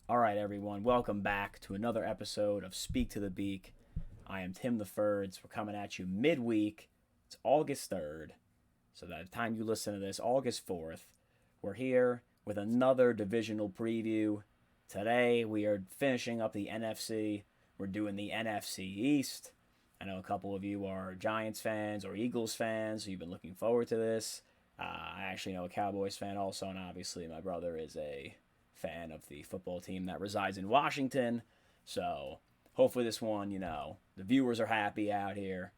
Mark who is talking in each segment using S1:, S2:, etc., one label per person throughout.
S1: All right, everyone, welcome back to another episode of Speak to the Beak. I am Tim the Ferds. We're coming at you midweek. It's August 3rd. So by the time you listen to this, August 4th, we're here with another divisional preview. Today, we are finishing up the NFC. We're doing the NFC East. I know a couple of you are Giants fans or Eagles fans, so you've been looking forward to this. I actually know a Cowboys fan also, and obviously my brother is a fan of the football team that resides in Washington. So hopefully this one, the viewers are happy out here.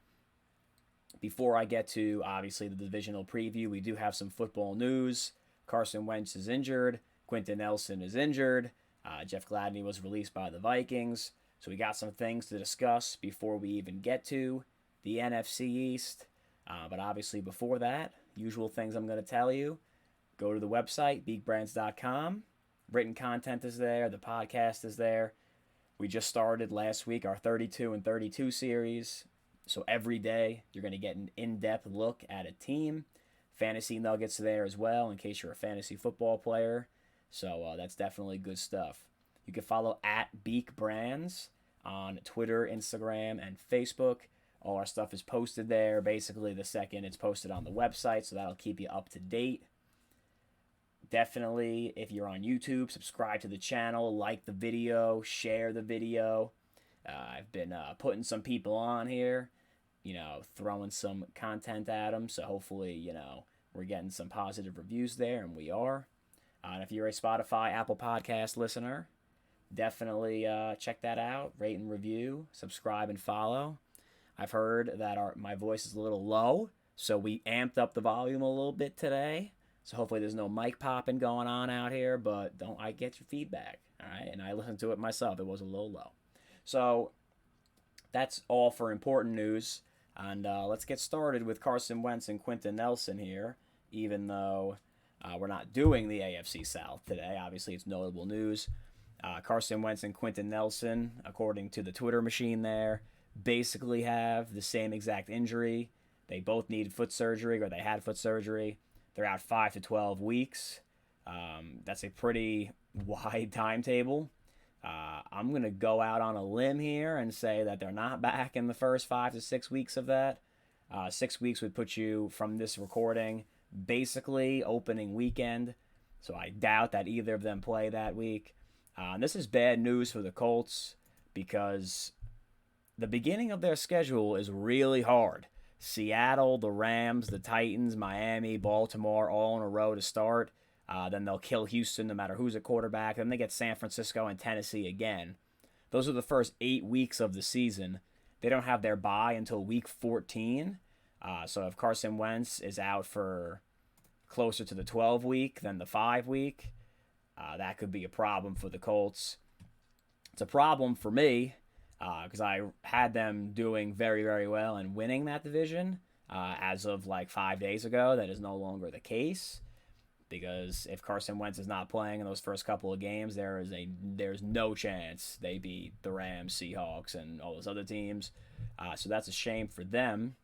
S1: Before I get to obviously the divisional preview, we do have some football news. Carson Wentz is injured. Quenton Nelson is injured. Jeff Gladney was released by the Vikings. So we got some things to discuss before we even get to the NFC East. But obviously before that, usual things I'm going to tell you. Go to the website, beakbrands.com. Written content is there. The podcast is there. We just started last week our 32 and 32 series. So every day you're going to get an in-depth look at a team. Fantasy nuggets there as well in case you're a fantasy football player. So that's definitely good stuff. You can follow at Beak Brands on Twitter, Instagram, and Facebook. All our stuff is posted there. Basically, the second it's posted on the website, so that'll keep you up to date. Definitely, if you're on YouTube, subscribe to the channel, like the video, share the video. I've been putting some people on here, throwing some content at them. So hopefully, we're getting some positive reviews there, and we are. And if you're a Spotify, Apple Podcast listener, definitely check that out. Rate and review, subscribe and follow. I've heard that my voice is a little low, so we amped up the volume a little bit today. So hopefully there's no mic popping going on out here, but I get your feedback, all right? And I listened to it myself. It was a little low. So that's all for important news. And let's get started with Carson Wentz and Quenton Nelson here, even though we're not doing the AFC South today. Obviously, it's notable news. Carson Wentz and Quenton Nelson, according to the Twitter machine there, basically have the same exact injury. They both needed foot surgery, or they had foot surgery. They're out 5 to 12 weeks. That's a pretty wide timetable. I'm going to go out on a limb here and say that they're not back in the first 5 to 6 weeks of that. 6 weeks would put you from this recording basically opening weekend. So I doubt that either of them play that week. This is bad news for the Colts because the beginning of their schedule is really hard. Seattle, the Rams, the Titans, Miami, Baltimore, all in a row to start. Then they'll kill Houston no matter who's at quarterback. Then they get San Francisco and Tennessee again. Those are the first 8 weeks of the season. They don't have their bye until week 14. So if Carson Wentz is out for closer to the 12 week than the 5 week, that could be a problem for the Colts. It's a problem for me because I had them doing very, very well and winning that division as of like 5 days ago. That is no longer the case because if Carson Wentz is not playing in those first couple of games, there's no chance they beat the Rams, Seahawks, and all those other teams. So that's a shame for them.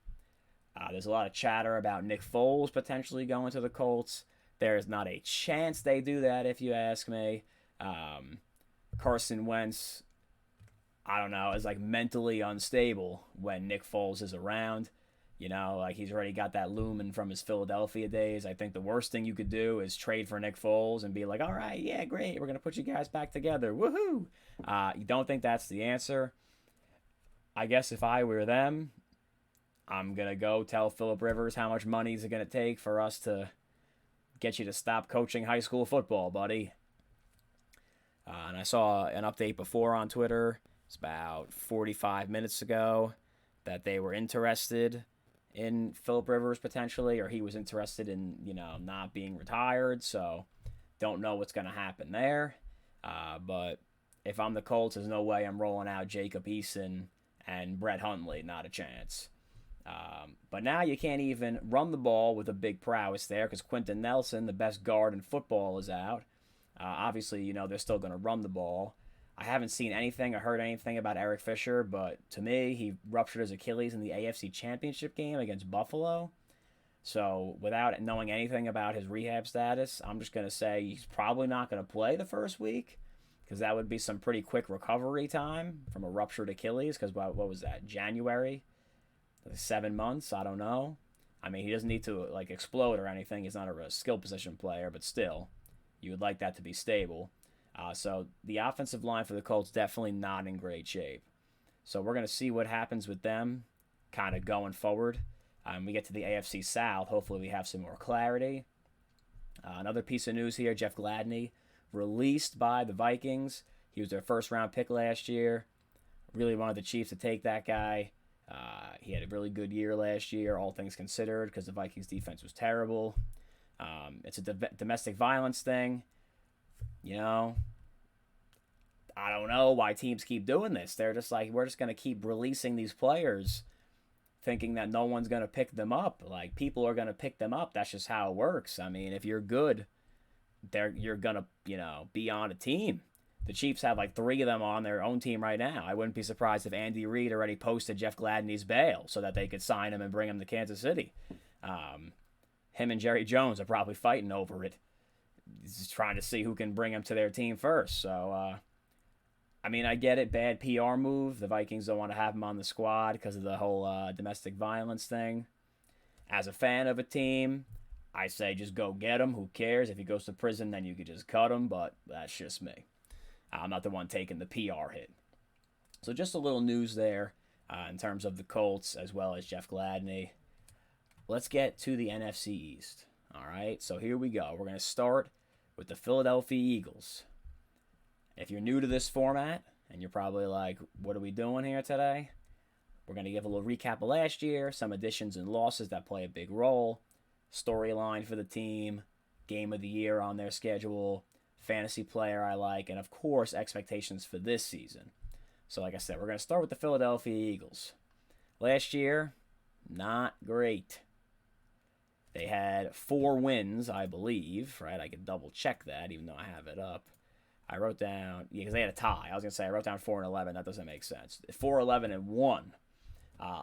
S1: There's a lot of chatter about Nick Foles potentially going to the Colts. There is not a chance they do that, if you ask me. Carson Wentz, I don't know, is like mentally unstable when Nick Foles is around. Like he's already got that looming from his Philadelphia days. I think the worst thing you could do is trade for Nick Foles and be like, all right, yeah, great, we're going to put you guys back together. Woohoo! You don't think that's the answer? I guess if I were them, I'm going to go tell Phillip Rivers how much money is it going to take for us to get you to stop coaching high school football, buddy. And I saw an update before on Twitter. It's about 45 minutes ago that they were interested in Phillip Rivers potentially, or he was interested in, not being retired. So don't know what's going to happen there. But if I'm the Colts, there's no way I'm rolling out Jacob Eason and Brett Hundley. Not a chance. But now you can't even run the ball with a big prowess there because Quenton Nelson, the best guard in football, is out. Obviously, they're still going to run the ball. I haven't seen anything or heard anything about Eric Fisher, but to me, he ruptured his Achilles in the AFC Championship game against Buffalo. So without knowing anything about his rehab status, I'm just going to say he's probably not going to play the first week. because that would be some pretty quick recovery time from a ruptured Achilles. Because what was that, January? 7 months? I don't know. I mean, he doesn't need to like explode or anything. He's not a skill position player, but still, you would like that to be stable. So the offensive line for the Colts definitely not in great shape. So we're going to see what happens with them kind of going forward. We get to the AFC South. Hopefully we have some more clarity. Another piece of news here, Jeff Gladney, released by the Vikings. He was their first-round pick last year. Really wanted the Chiefs to take that guy. He had a really good year last year, all things considered, because the Vikings' defense was terrible. It's a domestic violence thing. You know, I don't know why teams keep doing this. They're just like, we're just going to keep releasing these players thinking that no one's going to pick them up. Like, people are going to pick them up. That's just how it works. I mean, if you're good, you're going to, be on a team. The Chiefs have like 3 of them on their own team right now. I wouldn't be surprised if Andy Reid already posted Jeff Gladney's bail so that they could sign him and bring him to Kansas City. Him and Jerry Jones are probably fighting over it. He's trying to see who can bring him to their team first. So, I mean, I get it. Bad PR move. The Vikings don't want to have him on the squad because of the whole domestic violence thing. As a fan of a team, I say just go get him. Who cares? If he goes to prison, then you could just cut him, but that's just me. I'm not the one taking the PR hit. So just a little news there in terms of the Colts as well as Jeff Gladney. Let's get to the NFC East. All right, so here we go. We're going to start with the Philadelphia Eagles. If you're new to this format, and you're probably like, what are we doing here today? We're going to give a little recap of last year, some additions and losses that play a big role, storyline for the team, game of the year on their schedule, fantasy player I like, and of course, expectations for this season. So like I said, we're going to start with the Philadelphia Eagles. Last year, not great. They had 4 wins, I believe, right? I could double check that, even though I have it up. I wrote down, because they had a tie. I was going to say I wrote down 4-11. That doesn't make sense. 4-11-1.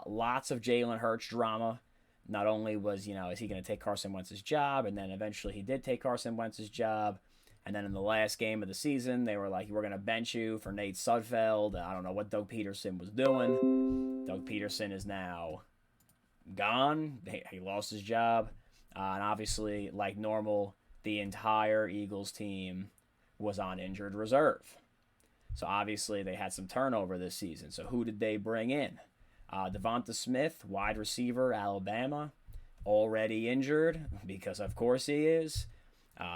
S1: Lots of Jalen Hurts drama. Not only was, is he going to take Carson Wentz's job, and then eventually he did take Carson Wentz's job. And then in the last game of the season, they were like, we're going to bench you for Nate Sudfeld. I don't know what Doug Peterson was doing. Doug Peterson is now gone. He lost his job. And obviously, like normal, the entire Eagles team was on injured reserve. So obviously, they had some turnover this season. So who did they bring in? Devonta Smith, wide receiver, Alabama, already injured, because of course he is.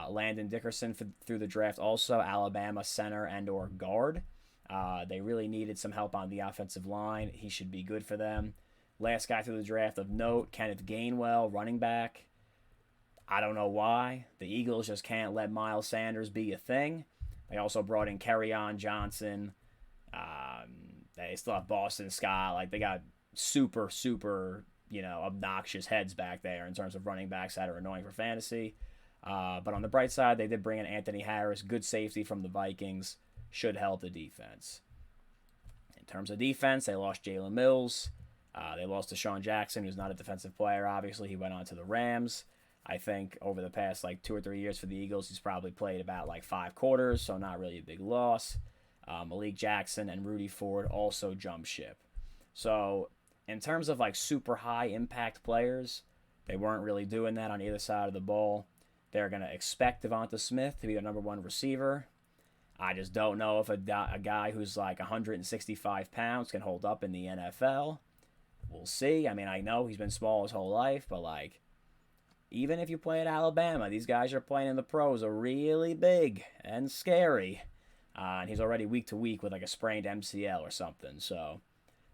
S1: Landon Dickerson through the draft, also Alabama center and or guard. They really needed some help on the offensive line. He should be good for them. Last guy through the draft of note, Kenneth Gainwell, running back. I don't know why. The Eagles just can't let Miles Sanders be a thing. They also brought in Kerryon Johnson. They still have Boston Scott. Like, they got super, obnoxious heads back there in terms of running backs that are annoying for fantasy. But on the bright side, they did bring in Anthony Harris, good safety from the Vikings, should help the defense. In terms of defense, they lost Jalen Mills. They lost Deshaun Jackson, who's not a defensive player, obviously. He went on to the Rams. I think over the past 2 or 3 years for the Eagles, he's probably played about 5 quarters, so not really a big loss. Malik Jackson and Rudy Ford also jumped ship. So in terms of super high impact players, they weren't really doing that on either side of the ball. They're going to expect Devonta Smith to be their number 1 receiver. I just don't know if a guy who's 165 pounds can hold up in the NFL. We'll see. I mean, I know he's been small his whole life, but even if you play at Alabama, these guys are playing in the pros are really big and scary. And he's already week to week with a sprained MCL or something. So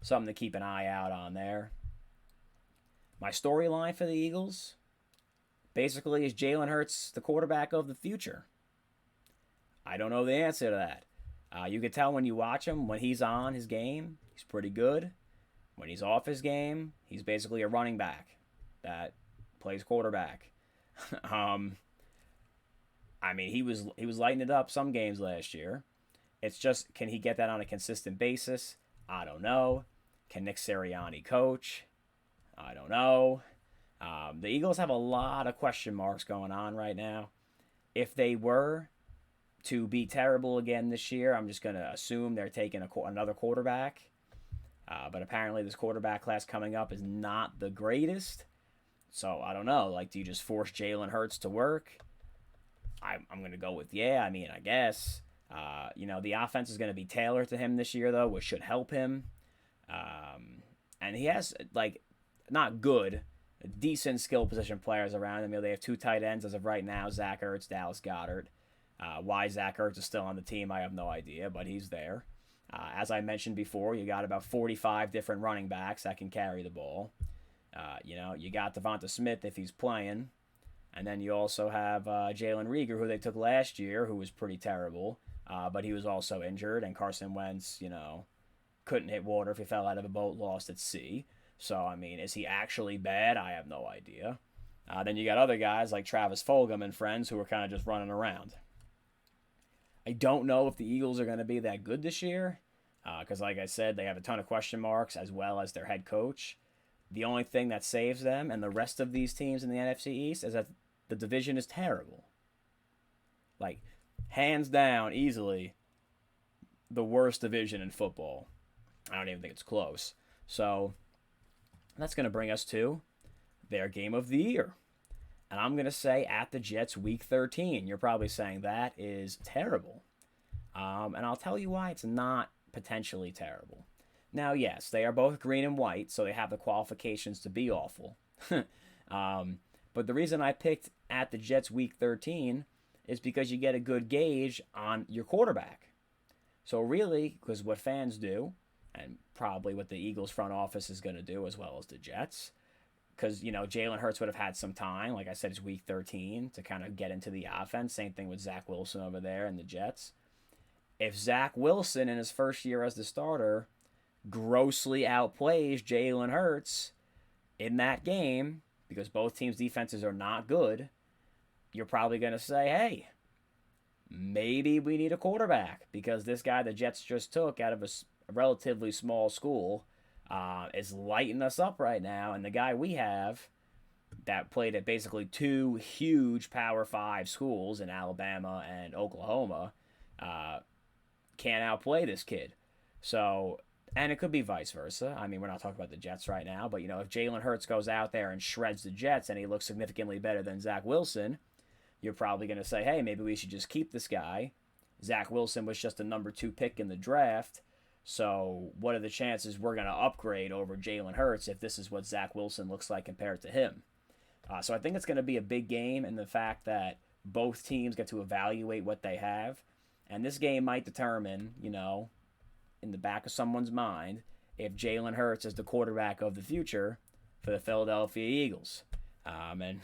S1: something to keep an eye out on there. My storyline for the Eagles basically is Jalen Hurts the quarterback of the future. I don't know the answer to that. You can tell when you watch him, when he's on his game, he's pretty good. When he's off his game, he's basically a running back that plays quarterback. I mean, he was lighting it up some games last year. It's just, can he get that on a consistent basis? I don't know. Can Nick Sirianni coach? I don't know. The Eagles have a lot of question marks going on right now. If they were to be terrible again this year, I'm just going to assume they're taking another quarterback. But apparently this quarterback class coming up is not the greatest. So I don't know. Like, do you just force Jalen Hurts to work? I'm going to go with yeah. I mean, I guess. The offense is going to be tailored to him this year, though, which should help him. And he has, not good, decent skill position players around him. They have 2 tight ends as of right now, Zach Ertz, Dallas Goedert. Why Zach Ertz is still on the team, I have no idea, but he's there. As I mentioned before, you got about 45 different running backs that can carry the ball. You got Devonta Smith if he's playing. And then you also have Jalen Rieger, who they took last year, who was pretty terrible. But he was also injured. And Carson Wentz, couldn't hit water if he fell out of a boat lost at sea. So, I mean, is he actually bad? I have no idea. Then you got other guys like Travis Fulgham and friends who are kind of just running around. I don't know if the Eagles are going to be that good this year because, like I said, they have a ton of question marks as well as their head coach. The only thing that saves them and the rest of these teams in the NFC East is that the division is terrible. Hands down, easily, the worst division in football. I don't even think it's close. So that's going to bring us to their game of the year. And I'm going to say at the Jets week 13. You're probably saying that is terrible. And I'll tell you why it's not potentially terrible. Now, yes, they are both green and white, so they have the qualifications to be awful. But the reason I picked at the Jets week 13 is because you get a good gauge on your quarterback. So really, because what fans do, and probably what the Eagles front office is going to do as well as the Jets, because, Jalen Hurts would have had some time. Like I said, it's week 13 to kind of get into the offense. Same thing with Zach Wilson over there and the Jets. If Zach Wilson in his first year as the starter grossly outplays Jalen Hurts in that game, because both teams' defenses are not good, you're probably going to say, hey, maybe we need a quarterback because this guy the Jets just took out of a relatively small school is lighting us up right now. And the guy we have that played at basically 2 huge Power 5 schools in Alabama and Oklahoma can't outplay this kid. So, and it could be vice versa. I mean, we're not talking about the Jets right now, but, if Jalen Hurts goes out there and shreds the Jets and he looks significantly better than Zach Wilson, you're probably going to say, hey, maybe we should just keep this guy. Zach Wilson was just a number 2 pick in the draft. So what are the chances we're going to upgrade over Jalen Hurts if this is what Zach Wilson looks like compared to him? So I think it's going to be a big game in the fact that both teams get to evaluate what they have. And this game might determine, in the back of someone's mind, if Jalen Hurts is the quarterback of the future for the Philadelphia Eagles. And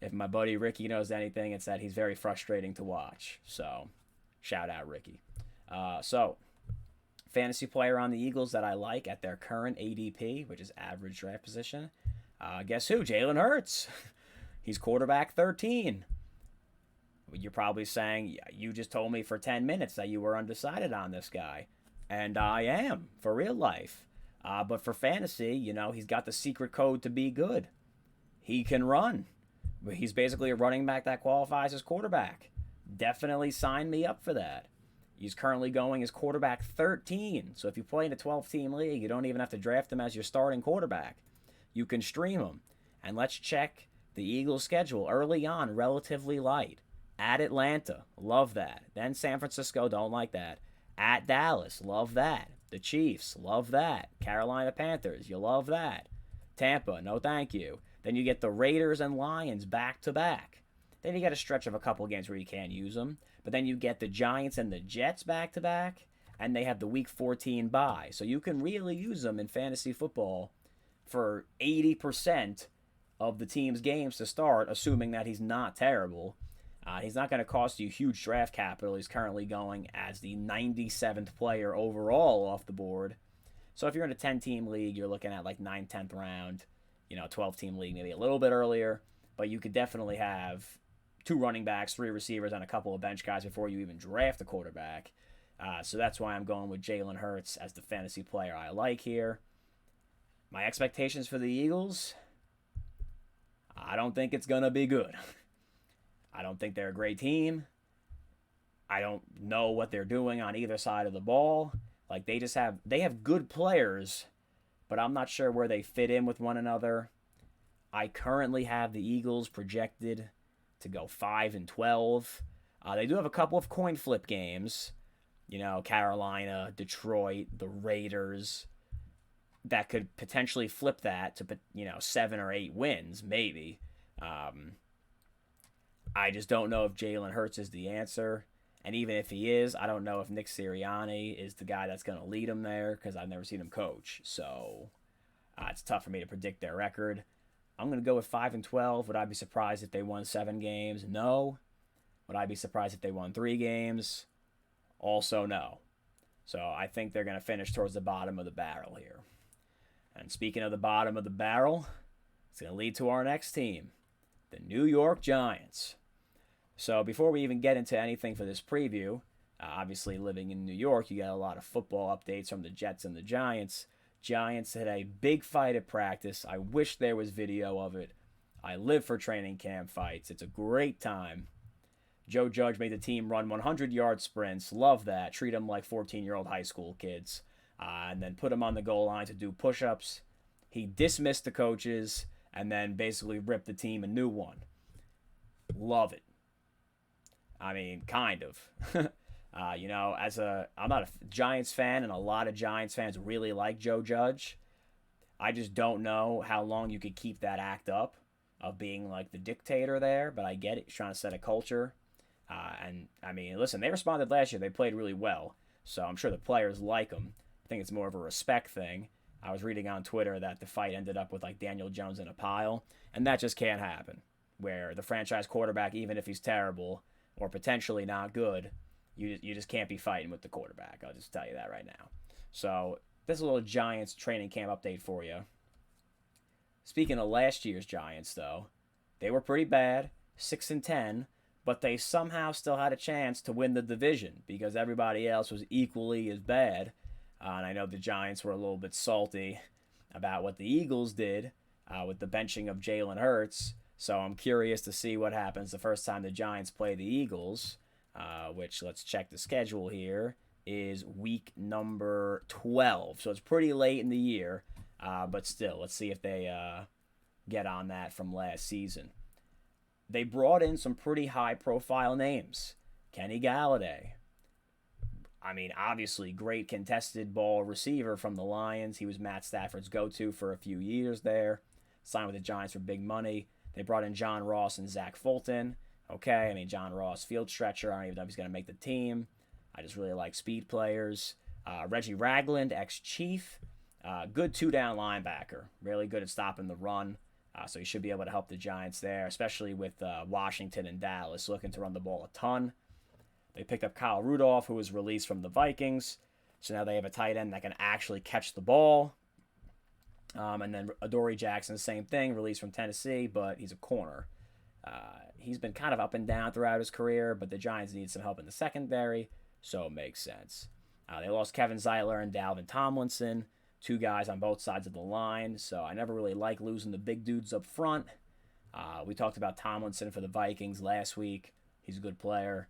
S1: if my buddy Ricky knows anything, it's that he's very frustrating to watch. So shout out Ricky. Fantasy player on the Eagles that I like at their current ADP, which is average draft position. Guess who? Jalen Hurts. He's quarterback 13. You're probably saying, you just told me for 10 minutes that you were undecided on this guy. And I am, for real life. But for fantasy, he's got the secret code to be good. He can run. He's basically a running back that qualifies as quarterback. Definitely sign me up for that. He's currently going as quarterback 13. So if you play in a 12-team league, you don't even have to draft him as your starting quarterback. You can stream him. And let's check the Eagles' schedule early on, relatively light. At Atlanta, love that. Then San Francisco, don't like that. At Dallas, love that. The Chiefs, love that. Carolina Panthers, you love that. Tampa, no thank you. Then you get the Raiders and Lions back-to-back. Then you get a stretch of a couple games where you can't use them. But then you get the Giants and the Jets back-to-back, and they have the Week 14 bye. So you can really use them in fantasy football for 80% of the team's games to start, assuming that he's not terrible. He's not going to cost you huge draft capital. He's currently going as the 97th player overall off the board. So if you're in a 10-team league, you're looking at like 9th, 10th round. 12-team league, maybe a little bit earlier. But you could definitely have 2 running backs, 3 receivers, and a couple of bench guys before you even draft a quarterback. So that's why I'm going with Jalen Hurts as the fantasy player I like here. My expectations for the Eagles, I don't think it's going to be good. I don't think they're a great team. I don't know what they're doing on either side of the ball. Like they have good players, but I'm not sure where they fit in with one another. I currently have the Eagles projected to go 5-12. They do have a couple of coin flip games. Carolina, Detroit, the Raiders, that could potentially flip that to 7 or 8 wins, maybe. I just don't know if Jalen Hurts is the answer. And even if he is, I don't know if Nick Sirianni is the guy that's going to lead him there because I've never seen him coach. So it's tough for me to predict their record. I'm going to go with 5-12. Would I be surprised if they won 7 games? No. Would I be surprised if they won 3 games? Also, no. So I think they're going to finish towards the bottom of the barrel here. And speaking of the bottom of the barrel, it's going to lead to our next team, the New York Giants. So before we even get into anything for this preview, obviously living in New York, you get a lot of football updates from the Jets and the Giants. Giants had a big fight at practice. I wish there was video of it. I live for training camp fights. It's a great time. Joe Judge made the team run 100-yard sprints. Love that. Treat them like 14-year-old high school kids. And then put them on the goal line to do push-ups. He dismissed the coaches and then basically ripped the team a new one. Love it. I mean, kind of. I'm not a Giants fan, and a lot of Giants fans really like Joe Judge. I just don't know how long you could keep that act up of being like the dictator there, but I get it. He's trying to set a culture. And, I mean, listen, they responded last year. They played really well, so I'm sure the players like him. I think it's more of a respect thing. I was reading on Twitter that the fight ended up with, like, Daniel Jones in a pile, and that just can't happen, where the franchise quarterback, even if he's terrible or potentially not good, you just can't be fighting with the quarterback. I'll just tell you that right now. So this is a little Giants training camp update for you. Speaking of last year's Giants, though, they were pretty bad, 6-10, but they somehow still had a chance to win the division because everybody else was equally as bad. And I know the Giants were a little bit salty about what the Eagles did with the benching of Jalen Hurts. So I'm curious to see what happens the first time the Giants play the Eagles, which, let's check the schedule here, is week number 12. So it's pretty late in the year, but still, let's see if they get on that from last season. They brought in some pretty high-profile names. Kenny Gallaudet. I mean, obviously, great contested ball receiver from the Lions. He was Matt Stafford's go-to for a few years there. Signed with the Giants for big money. They brought in John Ross and Zach Fulton. Okay, I mean, John Ross, field stretcher. I don't even know if he's going to make the team. I just really like speed players. Reggie Ragland, ex-Chief. Good two-down linebacker. Really good at stopping the run. So he should be able to help the Giants there, especially with Washington and Dallas looking to run the ball a ton. They picked up Kyle Rudolph, who was released from the Vikings. So now they have a tight end that can actually catch the ball. And then Adoree Jackson, same thing, released from Tennessee, but he's a corner. He's been kind of up and down throughout his career, but the Giants need some help in the secondary, so it makes sense. They lost Kevin Zeitler and Dalvin Tomlinson, 2 guys on both sides of the line, so I never really like losing the big dudes up front. We talked about Tomlinson for the Vikings last week. He's a good player.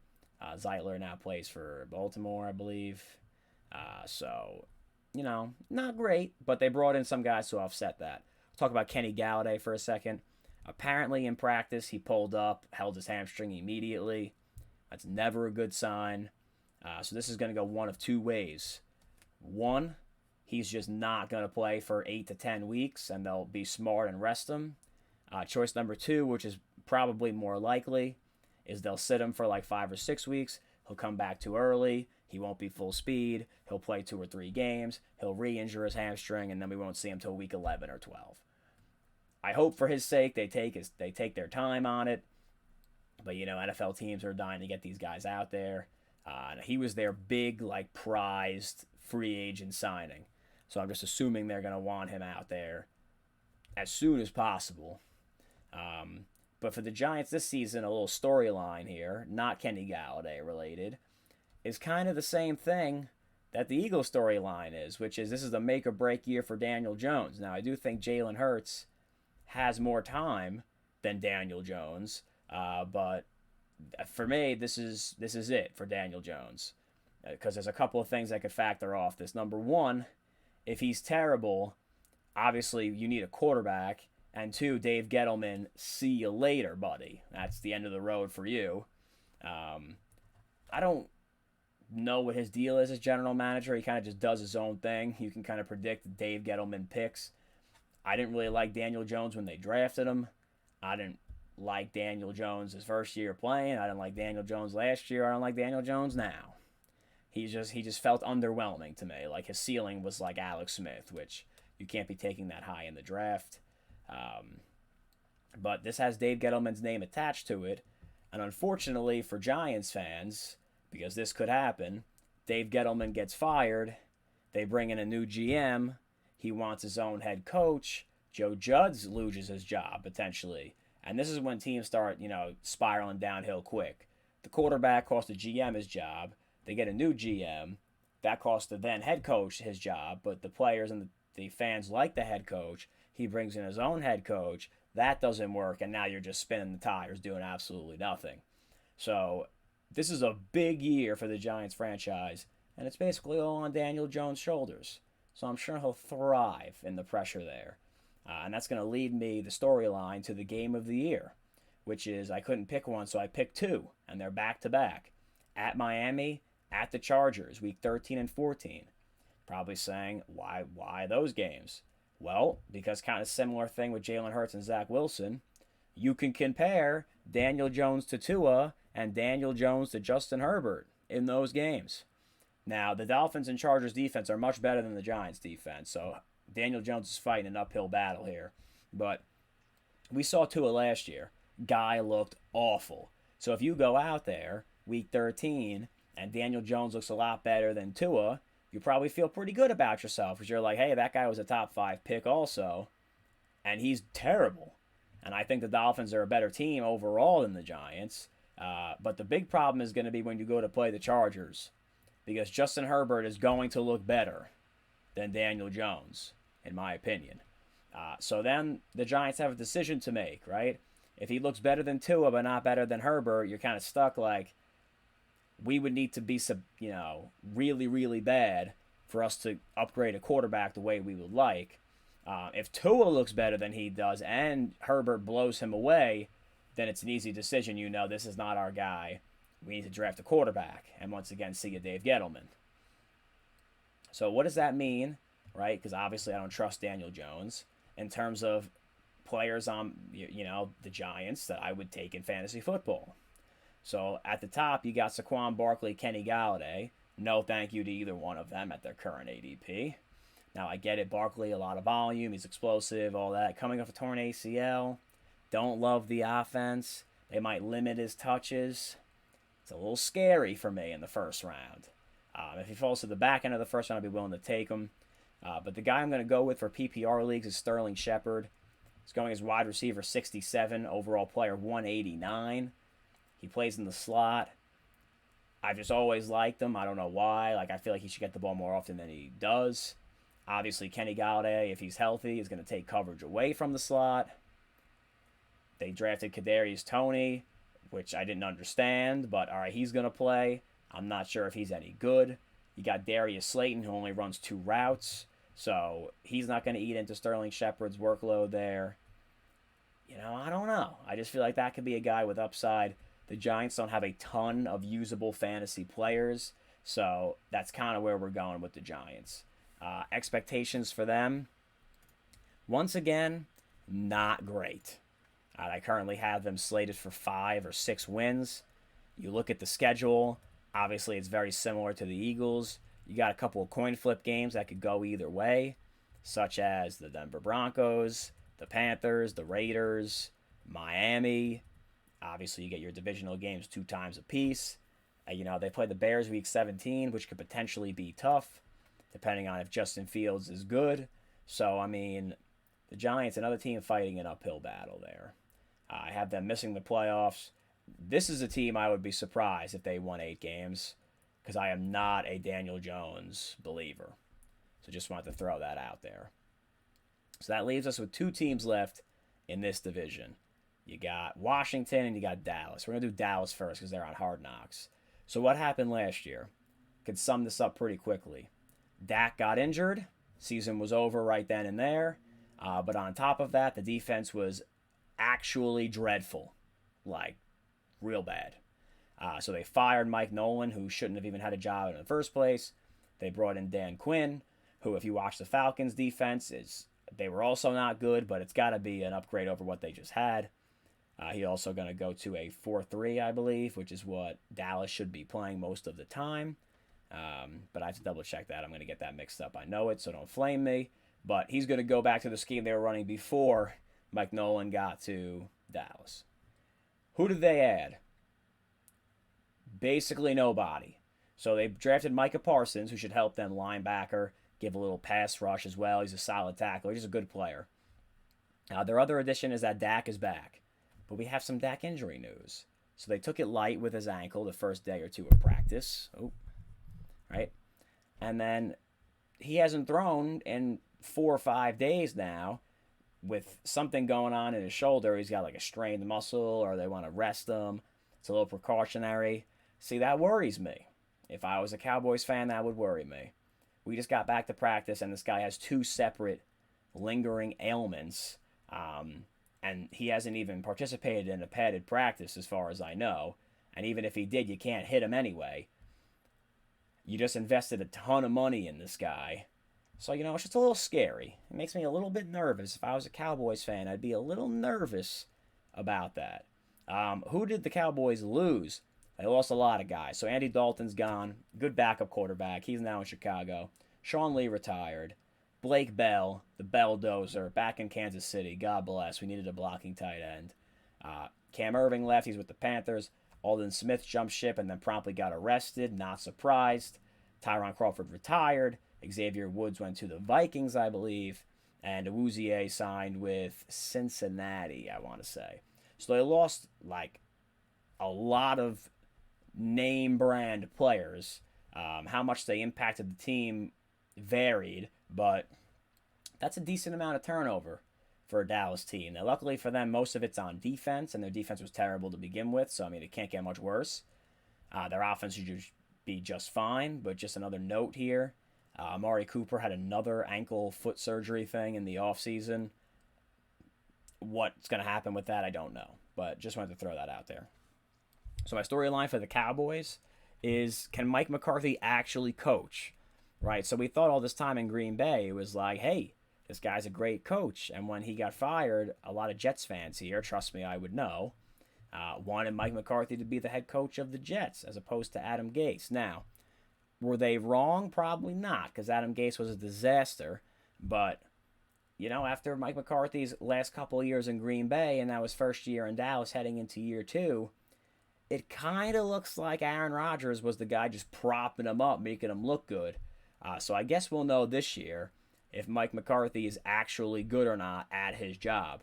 S1: Zeitler now plays for Baltimore, I believe. So, not great, but they brought in some guys to offset that. Talk about Kenny Gallaudet for a second. Apparently in practice, he pulled up, held his hamstring immediately. That's never a good sign. So this is going to go one of 2 ways. One, he's just not going to play for 8 to 10 weeks, and they'll be smart and rest him. Choice number 2, which is probably more likely, is they'll sit him for like 5 or 6 weeks. He'll come back too early. He won't be full speed. He'll play 2 or 3 games. He'll re-injure his hamstring, and then we won't see him till week 11 or 12. I hope for his sake they take their time on it. But, NFL teams are dying to get these guys out there. He was their big, prized free agent signing. So I'm just assuming they're going to want him out there as soon as possible. But for the Giants this season, a little storyline here, not Kenny Gallaudet related, is kind of the same thing that the Eagles storyline is, which is this is the make or break year for Daniel Jones. Now, I do think Jalen Hurts has more time than Daniel Jones, but for me, this is it for Daniel Jones, because there's a couple of things that could factor off this. Number one, if he's terrible, obviously you need a quarterback, and two, Dave Gettleman, see you later, buddy. That's the end of the road for you. I don't know what his deal is as general manager. He kind of just does his own thing. You can kind of predict the Dave Gettleman picks. I didn't really like Daniel Jones when they drafted him. I didn't like Daniel Jones his first year playing. I didn't like Daniel Jones last year. I don't like Daniel Jones now. He just felt underwhelming to me. Like his ceiling was like Alex Smith, which you can't be taking that high in the draft. But this has Dave Gettleman's name attached to it. And unfortunately for Giants fans, because this could happen, Dave Gettleman gets fired. They bring in a new GM. He wants his own head coach. Joe Judge loses his job, potentially. And this is when teams start, spiraling downhill quick. The quarterback cost the GM his job. They get a new GM. That cost the then head coach his job. But the players and the fans like the head coach. He brings in his own head coach. That doesn't work. And now you're just spinning the tires, doing absolutely nothing. So this is a big year for the Giants franchise. And it's basically all on Daniel Jones' shoulders. So I'm sure he'll thrive in the pressure there. And that's going to lead me, the storyline, to the game of the year, which is I couldn't pick one, so I picked two, and they're back-to-back. At Miami, at the Chargers, week 13 and 14. Probably saying, why those games? Well, because kind of similar thing with Jalen Hurts and Zach Wilson. You can compare Daniel Jones to Tua and Daniel Jones to Justin Herbert in those games. Now, the Dolphins and Chargers defense are much better than the Giants defense, so Daniel Jones is fighting an uphill battle here. But we saw Tua last year. Guy looked awful. So if you go out there, week 13, and Daniel Jones looks a lot better than Tua, you probably feel pretty good about yourself because you're like, hey, that guy was a top 5 pick also, and he's terrible. And I think the Dolphins are a better team overall than the Giants. But the big problem is going to be when you go to play the Chargers, because Justin Herbert is going to look better than Daniel Jones, in my opinion. So then the Giants have a decision to make, right? If he looks better than Tua but not better than Herbert, you're kind of stuck like, we would need to be, really, really bad for us to upgrade a quarterback the way we would like. If Tua looks better than he does and Herbert blows him away, then it's an easy decision. This is not our guy. We need to draft a quarterback. And once again, see you, Dave Gettleman. So what does that mean, right? Because obviously I don't trust Daniel Jones in terms of players on, the Giants that I would take in fantasy football. So at the top, you got Saquon Barkley, Kenny Gallaudet. No thank you to either one of them at their current ADP. Now, I get it. Barkley, a lot of volume. He's explosive, all that. Coming off a torn ACL. Don't love the offense. They might limit his touches. It's a little scary for me in the first round. If he falls to the back end of the first round, I'd be willing to take him. But the guy I'm going to go with for PPR leagues is Sterling Shepard. He's going as wide receiver 67, overall player 189. He plays in the slot. I've just always liked him. I don't know why. I feel like he should get the ball more often than he does. Obviously, Kenny Gallaudet, if he's healthy, is going to take coverage away from the slot. They drafted Kadarius Toney, which I didn't understand, but all right, he's going to play. I'm not sure if he's any good. You got Darius Slayton, who only runs 2 routes, so he's not going to eat into Sterling Shepard's workload there. I don't know. I just feel like that could be a guy with upside. The Giants don't have a ton of usable fantasy players, so that's kind of where we're going with the Giants. Expectations for them, once again, not great. I currently have them slated for 5 or 6 wins. You look at the schedule, obviously it's very similar to the Eagles. You got a couple of coin flip games that could go either way, such as the Denver Broncos, the Panthers, the Raiders, Miami. Obviously, you get your divisional games 2 times apiece. They play the Bears week 17, which could potentially be tough, depending on if Justin Fields is good. So, the Giants, another team fighting an uphill battle there. I have them missing the playoffs. This is a team I would be surprised if they won 8 games, because I am not a Daniel Jones believer. So just wanted to throw that out there. So that leaves us with 2 teams left in this division. You got Washington and you got Dallas. We're going to do Dallas first because they're on Hard Knocks. So what happened last year? Could sum this up pretty quickly. Dak got injured. Season was over right then and there. But on top of that, the defense was actually dreadful. Like, real bad. So they fired Mike Nolan, who shouldn't have even had a job in the first place. They brought in Dan Quinn, who, if you watch the Falcons' defense, they were also not good, but it's got to be an upgrade over what they just had. He's also going to go to a 4-3, I believe, which is what Dallas should be playing most of the time. But I have to double check that. I'm going to get that mixed up. I know it, so don't flame me. But he's going to go back to the scheme they were running before Mike Nolan got to Dallas. Who did they add? Basically nobody. So they drafted Micah Parsons, who should help them linebacker, give a little pass rush as well. He's a solid tackler. He's a good player. Their other addition is that Dak is back. But we have some Dak injury news. So they took it light with his ankle the first day or two of practice. Right? And then he hasn't thrown in 4 or 5 days now with something going on in his shoulder. He's got like a strained muscle, or they want to rest him. It's a little precautionary. See, that worries me. If I was a Cowboys fan, that would worry me. We just got back to practice, and this guy has 2 separate lingering ailments. And he hasn't even participated in a padded practice as far as I know. And even if he did, you can't hit him anyway. You just invested a ton of money in this guy. So, it's just a little scary. It makes me a little bit nervous. If I was a Cowboys fan, I'd be a little nervous about that. Who did the Cowboys lose? They lost a lot of guys. So Andy Dalton's gone. Good backup quarterback. He's now in Chicago. Sean Lee retired. Blake Bell, the Belldozer, back in Kansas City. God bless. We needed a blocking tight end. Cam Irving left. He's with the Panthers. Aldon Smith jumped ship and then promptly got arrested. Not surprised. Tyron Crawford retired. Xavier Woods went to the Vikings, I believe. And Awuzie signed with Cincinnati, I want to say. So they lost, like, a lot of name-brand players. How much they impacted the team varied, but that's a decent amount of turnover for a Dallas team. Now, luckily for them, most of it's on defense, and their defense was terrible to begin with, so, it can't get much worse. Their offense should be just fine, but just another note here. Amari Cooper had another ankle foot surgery thing in the offseason. What's going to happen with that, I don't know, but just wanted to throw that out there. So my storyline for the Cowboys is, can Mike McCarthy actually coach? Right, so we thought all this time in Green Bay, it was like, hey, this guy's a great coach. And when he got fired, a lot of Jets fans here, trust me, I would know, wanted Mike McCarthy to be the head coach of the Jets as opposed to Adam Gase. Now, were they wrong? Probably not, because Adam Gase was a disaster. But, after Mike McCarthy's last couple of years in Green Bay, and now his first year in Dallas heading into year 2, it kind of looks like Aaron Rodgers was the guy just propping him up, making him look good. So I guess we'll know this year if Mike McCarthy is actually good or not at his job.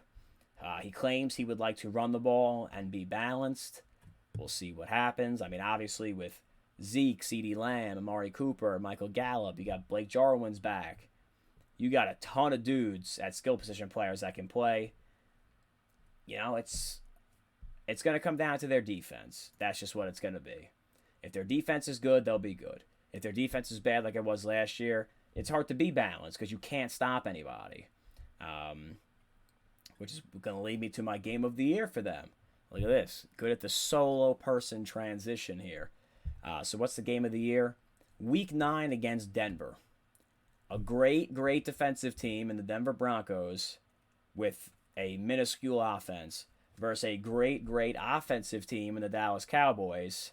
S1: He claims he would like to run the ball and be balanced. We'll see what happens. Obviously with Zeke, CeeDee Lamb, Amari Cooper, Michael Gallup, you got Blake Jarwin's back. You got a ton of dudes at skill position players that can play. It's going to come down to their defense. That's just what it's going to be. If their defense is good, they'll be good. If their defense is bad like it was last year, it's hard to be balanced because you can't stop anybody. Which is going to lead me to my game of the year for them. Look at this. Good at the solo person transition here. So what's the game of the year? Week 9 against Denver. A great, great defensive team in the Denver Broncos with a minuscule offense versus a great, great offensive team in the Dallas Cowboys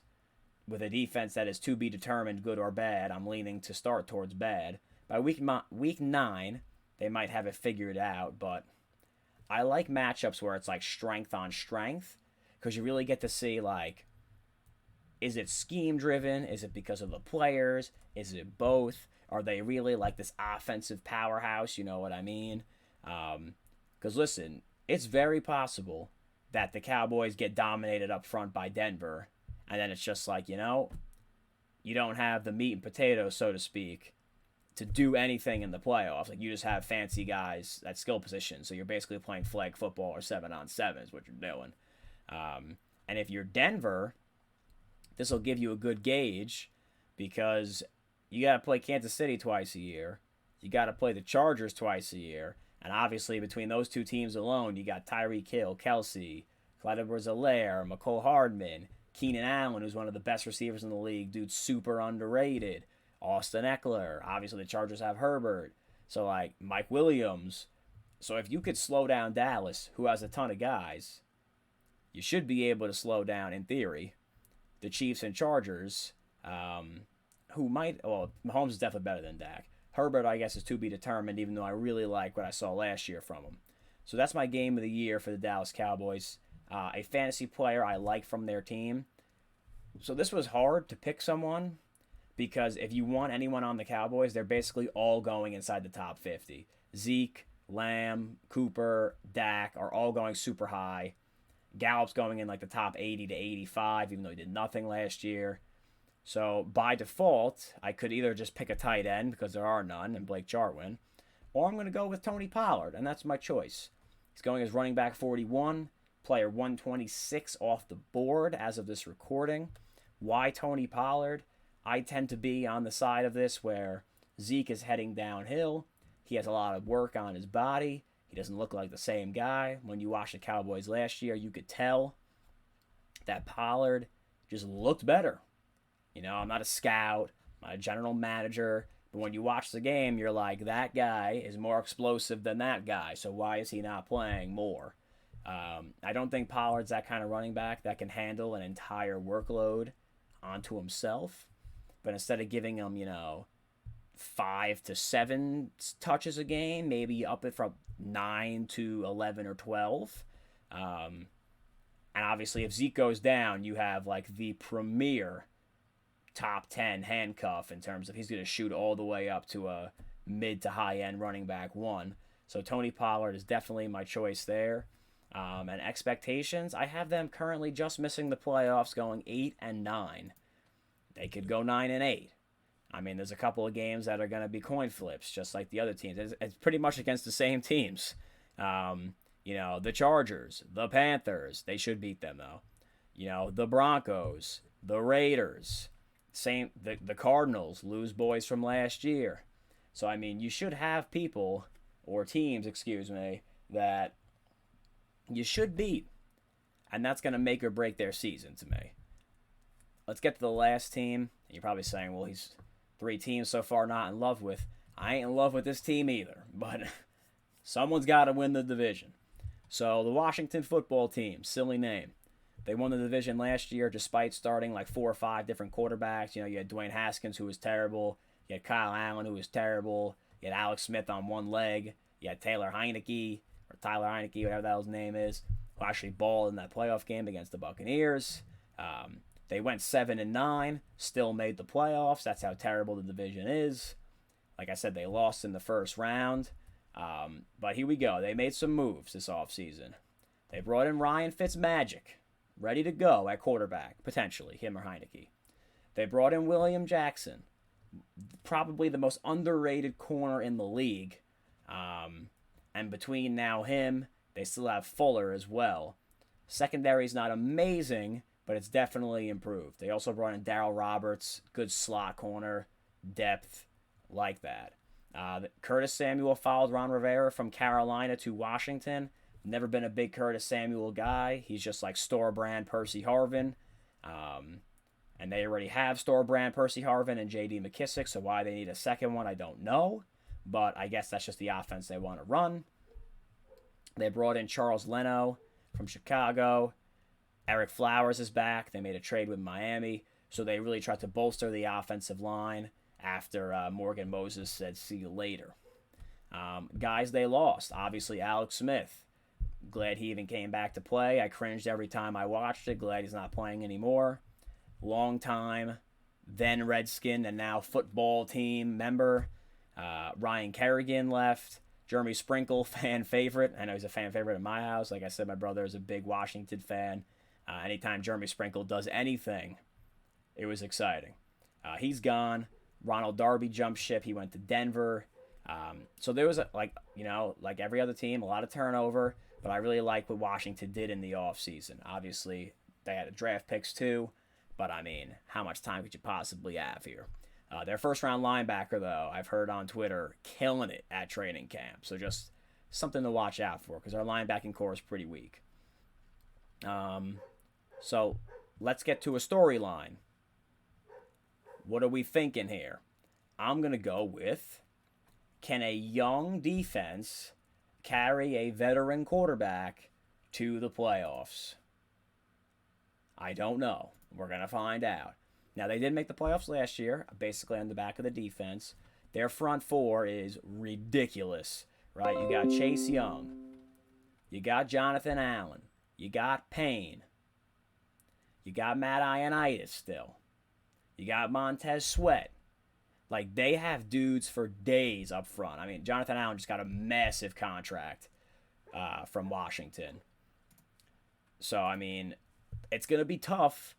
S1: with a defense that is to be determined good or bad. I'm leaning to start towards bad. By week 9, they might have it figured out, but I like matchups where it's like strength on strength because you really get to see, like, is it scheme-driven? Is it because of the players? Is it both? Are they really like this offensive powerhouse? You know what I mean? Because, listen, it's very possible that the Cowboys get dominated up front by Denver, and then it's just like, you don't have the meat and potatoes, so to speak, to do anything in the playoffs. Like, you just have fancy guys at skill position, so you're basically playing flag football or 7-on-7 is what you're doing. And if you're Denver, this will give you a good gauge because you got to play Kansas City twice a year. You got to play the Chargers twice a year. And obviously, between those two teams alone, you got Tyreek Hill, Kelsey, Clyde Edwards-Helaire, Mecole Hardman, Keenan Allen, who's one of the best receivers in the league. Dude, super underrated. Austin Eckler. Obviously, the Chargers have Herbert. So, like, Mike Williams. So, if you could slow down Dallas, who has a ton of guys, you should be able to slow down, in theory, the Chiefs and Chargers, who might... Well, Mahomes is definitely better than Dak. Herbert, I guess, is to be determined, even though I really like what I saw last year from him. So that's my game of the year for the Dallas Cowboys. A fantasy player I like from their team. So this was hard to pick someone because if you want anyone on the Cowboys, they're basically all going inside the top 50. Zeke, Lamb, Cooper, Dak are all going super high. Gallup's going in like the top 80 to 85, even though he did nothing last year. So by default, I could either just pick a tight end because there are none and Blake Jarwin, or I'm going to go with Tony Pollard, and that's my choice. He's going as running back 41, player 126 off the board as of this recording. Why Tony Pollard? I tend to be on the side of this where Zeke is heading downhill. He has a lot of work on his body. He doesn't look like the same guy. When you watched the Cowboys last year, you could tell that Pollard just looked better. You know, I'm not a scout, I'm not a general manager, but when you watch the game, you're like, that guy is more explosive than that guy, so why is he not playing more? I don't think Pollard's that kind of running back that can handle an entire workload onto himself, but instead of giving him, 5 to 7 touches a game, maybe up it from 9 to 11 or 12. And obviously, if Zeke goes down, you have like the premier top 10 handcuff in terms of he's going to shoot all the way up to a mid to high end running back 1. So Tony Pollard is definitely my choice there. And expectations, I have them currently just missing the playoffs, going 8-9. They could go 9-8. I mean, there's a couple of games that are going to be coin flips, just like the other teams. It's pretty much against the same teams. The Chargers, the Panthers, they should beat them though. The Broncos, the Raiders, the Cardinals, lose boys from last year. So, I mean, you should have people, or teams, that you should beat. And that's going to make or break their season to me. Let's get to the last team. You're probably saying, well, he's 3 teams so far not in love with. I ain't in love with this team either. But someone's got to win the division. So, the Washington football team, silly name. They won the division last year despite starting like 4 or 5 different quarterbacks. You had Dwayne Haskins, who was terrible. You had Kyle Allen, who was terrible. You had Alex Smith on one leg. You had Tyler Heineke, whatever that his name is, who actually balled in that playoff game against the Buccaneers. They went 7-9, still made the playoffs. That's how terrible the division is. Like I said, they lost in the first round. But here we go. They made some moves this offseason. They brought in Ryan Fitzmagic, ready to go at quarterback, potentially, him or Heineke. They brought in William Jackson, probably the most underrated corner in the league. And between now him, they still have Fuller as well. Secondary's not amazing, but it's definitely improved. They also brought in Darryl Roberts, good slot corner, depth, like that. Curtis Samuel followed Ron Rivera from Carolina to Washington. Never been a big Curtis Samuel guy. He's just like store brand Percy Harvin. And they already have store brand Percy Harvin and J.D. McKissick, so why they need a second one, I don't know. But I guess that's just the offense they want to run. They brought in Charles Leno from Chicago. Eric Flowers is back. They made a trade with Miami. So they really tried to bolster the offensive line after Morgan Moses said, see you later. Guys they lost. Obviously, Alex Smith. Glad he even came back to play. I cringed every time I watched it. Glad he's not playing anymore. Long time, then Redskin, and now football team member. Ryan Kerrigan left. Jeremy Sprinkle, fan favorite. I know he's a fan favorite in my house. Like I said, my brother is a big Washington fan. Anytime Jeremy Sprinkle does anything, it was exciting. He's gone. Ronald Darby jumped ship. He went to Denver. So there was, like every other team, a lot of turnover. But I really like what Washington did in the offseason. Obviously, they had draft picks too. But, I mean, how much time could you possibly have here? Their first-round linebacker, though, I've heard on Twitter, killing it at training camp. So just something to watch out for because our linebacking core is pretty weak. So let's get to a storyline. What are we thinking here? I'm going to go with, can a young defense carry a veteran quarterback to the playoffs? I don't know. We're going to find out. Now, they did make the playoffs last year, basically on the back of the defense. Their front four is ridiculous, right? You got Chase Young. You got Jonathan Allen. You got Payne. You got Matt Ioannidis still. You got Montez Sweat. Like, they have dudes for days up front. I mean, Jonathan Allen just got a massive contract from Washington. So, I mean, it's going to be tough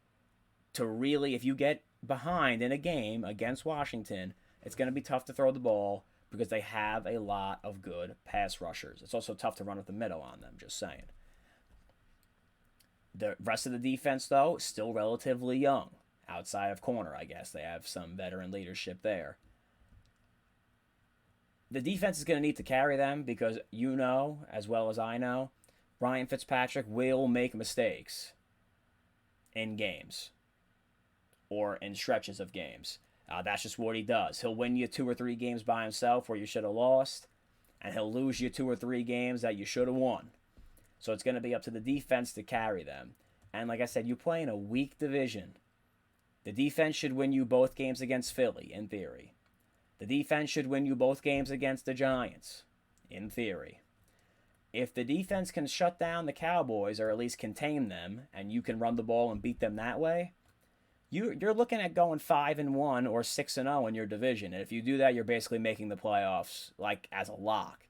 S1: to really, if you get behind in a game against Washington, it's going to be tough to throw the ball because they have a lot of good pass rushers. It's also tough to run with the middle on them, just saying. The rest of the defense, though, still relatively young. Outside of corner, I guess. They have some veteran leadership there. The defense is going to need to carry them because you know, as well as I know, Ryan Fitzpatrick will make mistakes in games or in stretches of games. That's just what he does. He'll win you 2 or 3 games by himself where you should have lost, and he'll lose you 2 or 3 games that you should have won. So it's going to be up to the defense to carry them. And like I said, you play in a weak division. The defense should win you both games against Philly, in theory. The defense should win you both games against the Giants, in theory. If the defense can shut down the Cowboys, or at least contain them, and you can run the ball and beat them that way, you're looking at going 5-1 or 6-0 in your division. And if you do that, you're basically making the playoffs like as a lock.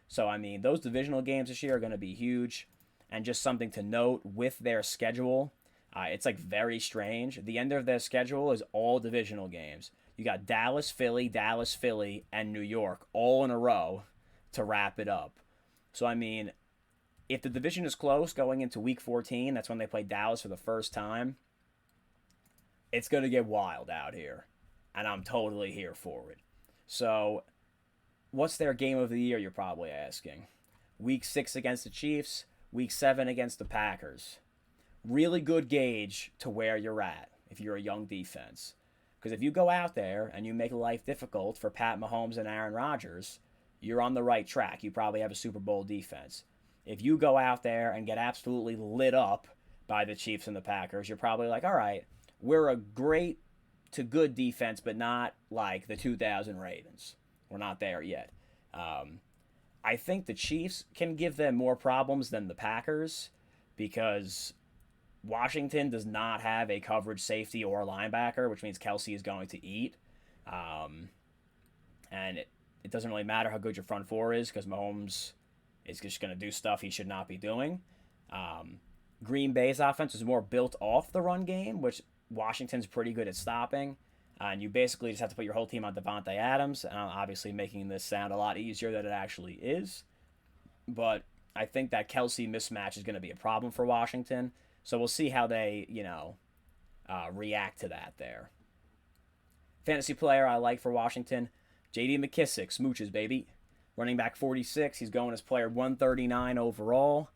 S1: So, I mean, those divisional games this year are going to be huge. And just something to note with their schedule, it's like very strange. The end of their schedule is all divisional games. You got Dallas, Philly, and New York all in a row to wrap it up. So, I mean, if the division is close going into week 14, that's when they play Dallas for the first time, it's going to get wild out here. And I'm totally here for it. So, what's their game of the year, you're probably asking? Week 6 against the Chiefs, week 7 against the Packers. Really good gauge to where you're at if you're a young defense. Because if you go out there and you make life difficult for Pat Mahomes and Aaron Rodgers, you're on the right track. You probably have a Super Bowl defense. If you go out there and get absolutely lit up by the Chiefs and the Packers, you're probably like, all right, we're a great to good defense, but not like the 2000 Ravens. We're not there yet. I think the Chiefs can give them more problems than the Packers because Washington does not have a coverage safety or linebacker, which means Kelsey is going to eat. And it doesn't really matter how good your front four is because Mahomes is just going to do stuff he should not be doing. Green Bay's offense is more built off the run game, which Washington's pretty good at stopping. And you basically just have to put your whole team on Devontae Adams. And I'm obviously making this sound a lot easier than it actually is. But I think that Kelsey mismatch is going to be a problem for Washington. So we'll see how they, react to that there. Fantasy player I like for Washington, J.D. McKissick, smooches, baby. Running back 46, he's going as player 139 overall.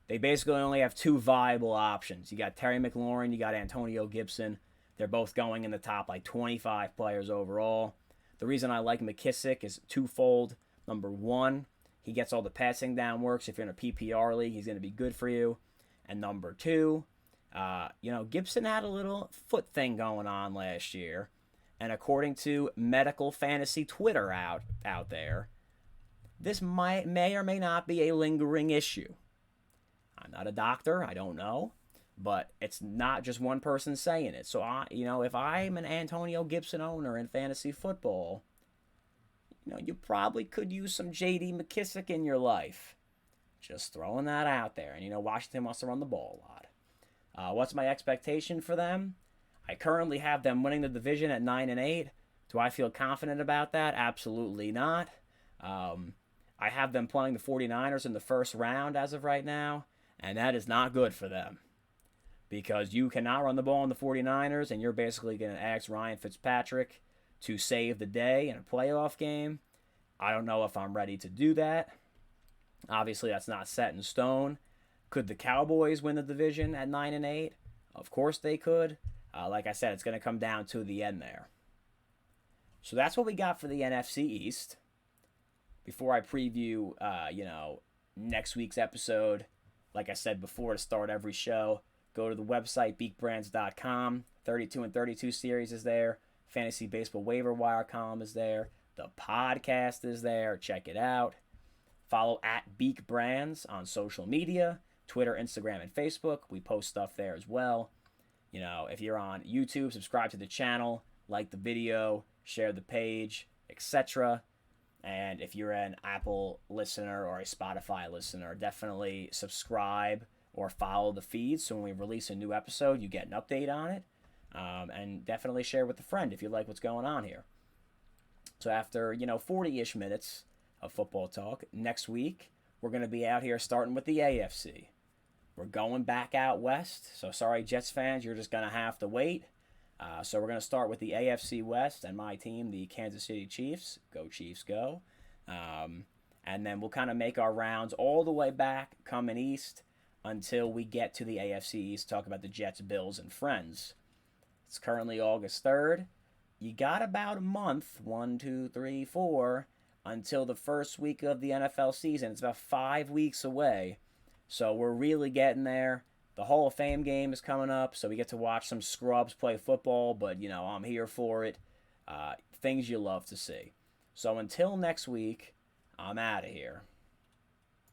S1: They basically only have 2 viable options. You got Terry McLaurin, you got Antonio Gibson. They're both going in the top 25 players overall. The reason I like McKissick is twofold. Number one, he gets all the passing down work. So if you're in a PPR league, he's going to be good for you. And number two, Gibson had a little foot thing going on last year. And according to Medical Fantasy Twitter out there, this may or may not be a lingering issue. I'm not a doctor. I don't know. But it's not just one person saying it. So, if I'm an Antonio Gibson owner in fantasy football, you probably could use some J.D. McKissick in your life. Just throwing that out there. And, Washington wants to run the ball a lot. What's my expectation for them? I currently have them winning the division at 9-8. Do I feel confident about that? Absolutely not. I have them playing the 49ers in the first round as of right now, and that is not good for them. Because you cannot run the ball on the 49ers, and you're basically going to ask Ryan Fitzpatrick to save the day in a playoff game. I don't know if I'm ready to do that. Obviously, that's not set in stone. Could the Cowboys win the division at 9-8? Of course they could. Like I said, it's going to come down to the end there. So that's what we got for the NFC East. Before I preview, next week's episode, like I said before, to start every show, go to the website, beakbrands.com. 32 and 32 series is there. Fantasy Baseball Waiver Wire column is there. The podcast is there. Check it out. Follow at Beak Brands on social media, Twitter, Instagram, and Facebook. We post stuff there as well. If you're on YouTube, subscribe to the channel, like the video, share the page, etc. And if you're an Apple listener or a Spotify listener, definitely subscribe or follow the feed so when we release a new episode, you get an update on it. And definitely share with a friend if you like what's going on here. So after, 40-ish minutes of football talk, next week, we're going to be out here starting with the AFC. We're going back out west, so sorry, Jets fans, you're just going to have to wait. So we're going to start with the AFC West and my team, the Kansas City Chiefs. Go Chiefs, go. And then we'll kind of make our rounds all the way back, coming east, until we get to the AFC East, talk about the Jets, Bills, and Friends. It's currently August 3rd. You got about a month, 1, 2, 3, 4, until the first week of the NFL season. It's about 5 weeks away. So we're really getting there. The Hall of Fame game is coming up, so we get to watch some scrubs play football, but, I'm here for it. Things you love to see. So until next week, I'm out of here.